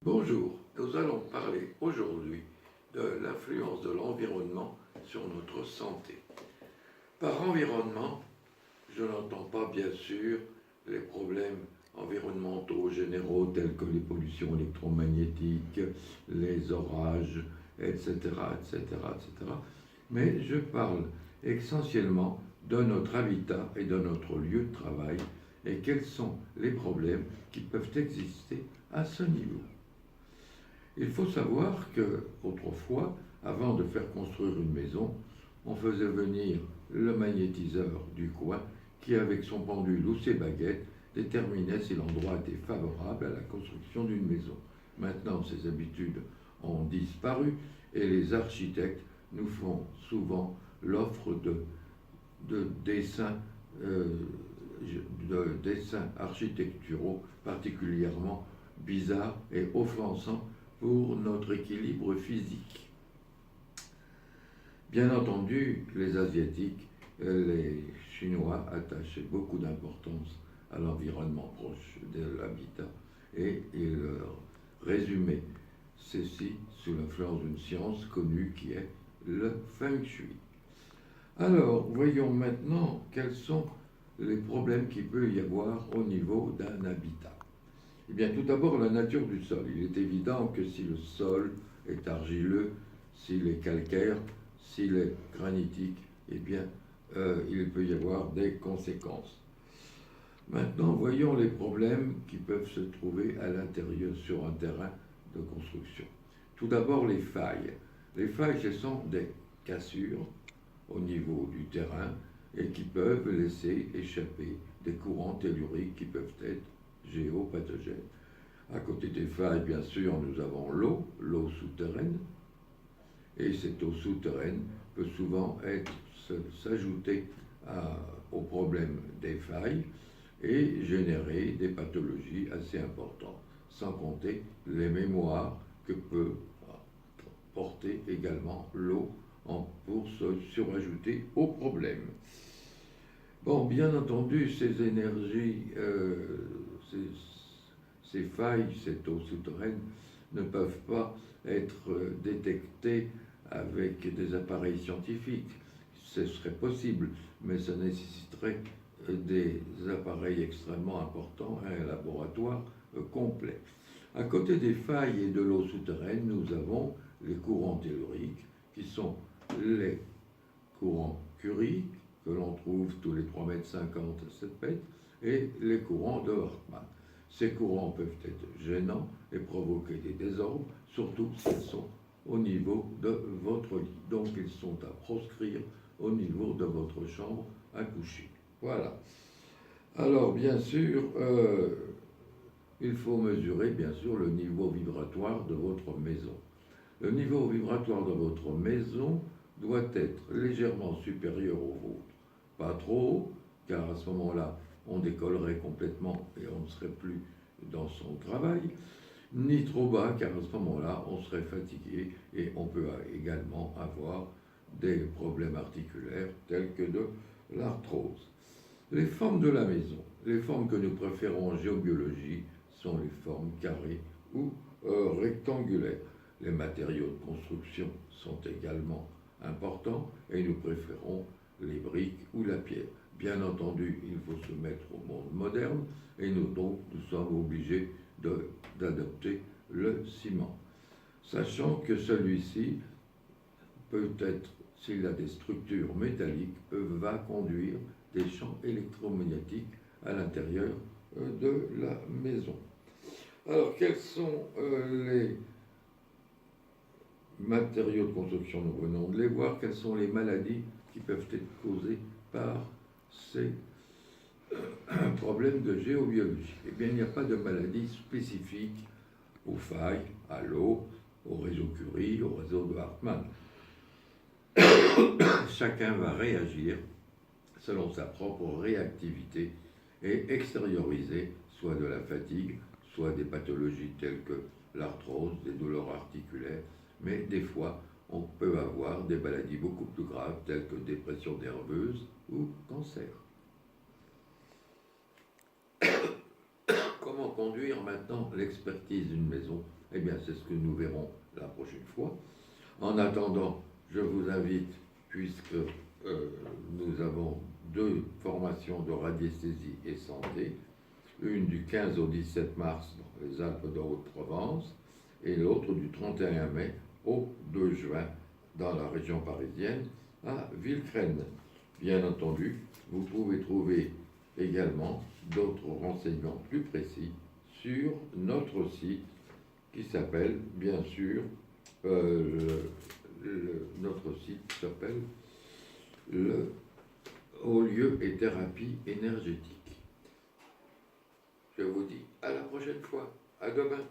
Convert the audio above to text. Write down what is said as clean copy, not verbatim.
Bonjour, nous allons parler aujourd'hui de l'influence de l'environnement sur notre santé. Par environnement, je n'entends pas bien sûr les problèmes environnementaux généraux tels que les pollutions électromagnétiques, les orages, etc., etc., etc. Mais je parle essentiellement de notre habitat et de notre lieu de travail et quels sont les problèmes qui peuvent exister à ce niveau. Il faut savoir qu'autrefois, avant de faire construire une maison, on faisait venir le magnétiseur du coin qui, avec son pendule ou ses baguettes, déterminait si l'endroit était favorable à la construction d'une maison. Maintenant, ces habitudes ont disparu et les architectes nous font souvent l'offre de dessins architecturaux particulièrement bizarres et offensants pour notre équilibre physique. Bien entendu, les Asiatiques, les Chinois attachent beaucoup d'importance à l'environnement proche de l'habitat et ils résumaient ceci sous l'influence d'une science connue qui est le Feng Shui. Alors, voyons maintenant quels sont les problèmes qu'il peut y avoir au niveau d'un habitat. Eh bien, tout d'abord, la nature du sol. Il est évident que si le sol est argileux, s'il est calcaire, s'il est granitique, eh bien, il peut y avoir des conséquences. Maintenant, voyons les problèmes qui peuvent se trouver à l'intérieur sur un terrain de construction. Tout d'abord, les failles. Les failles, ce sont des cassures au niveau du terrain et qui peuvent laisser échapper des courants telluriques qui peuvent être géopathogènes. À côté des failles, bien sûr, nous avons l'eau souterraine, et cette eau souterraine peut souvent s'ajouter au problème des failles et générer des pathologies assez importantes, sans compter les mémoires que peut porter également l'eau pour se surajouter au problème. Bon, bien entendu, ces énergies, ces failles, cette eau souterraine, ne peuvent pas être détectées avec des appareils scientifiques. Ce serait possible, mais ça nécessiterait des appareils extrêmement importants et un laboratoire complet. À côté des failles et de l'eau souterraine, nous avons les courants telluriques, qui sont les courants Curie, que l'on trouve tous les 3,50 m à 7 mètres, et les courants de Hartmann. Ces courants peuvent être gênants et provoquer des désordres, surtout s'ils sont au niveau de votre lit. Donc ils sont à proscrire au niveau de votre chambre à coucher. Voilà. Alors bien sûr, il faut mesurer bien sûr le niveau vibratoire de votre maison. Le niveau vibratoire de votre maison doit être légèrement supérieur au vôtre. Pas trop haut, car à ce moment-là, on décollerait complètement et on ne serait plus dans son travail, ni trop bas, car à ce moment-là, on serait fatigué et on peut également avoir des problèmes articulaires tels que de l'arthrose. Les formes de la maison, les formes que nous préférons en géobiologie sont les formes carrées ou rectangulaires. Les matériaux de construction sont également importants et nous préférons les briques ou la pierre. Bien entendu, il faut se mettre au monde moderne et nous sommes obligés d'adopter le ciment. Sachant que celui-ci peut être, s'il a des structures métalliques, va conduire des champs électromagnétiques à l'intérieur de la maison. Alors, quels sont les matériaux de construction? Nous venons de les voir. Quelles sont les maladies qui peuvent être causées par ces problèmes de géobiologie? Eh bien, il n'y a pas de maladie spécifique aux failles, à l'eau, au réseau Curie, au réseau de Hartmann. Chacun va réagir selon sa propre réactivité et extérioriser soit de la fatigue, soit des pathologies telles que l'arthrose, des douleurs articulaires, mais des fois, on peut avoir des maladies beaucoup plus graves telles que dépression nerveuse ou cancer. Comment conduire maintenant l'expertise d'une maison? Eh bien, c'est ce que nous verrons la prochaine fois. En attendant, je vous invite, puisque nous avons 2 formations de radiesthésie et santé, une du 15 au 17 mars dans les Alpes de Haute-Provence et l'autre du 31 mai au 2 juin dans la région parisienne à Villecresnes. Bien entendu, vous pouvez trouver également d'autres renseignements plus précis sur notre site qui s'appelle, bien sûr, notre site s'appelle le Haut-lieu et thérapie énergétique. Je vous dis à la prochaine fois. À demain.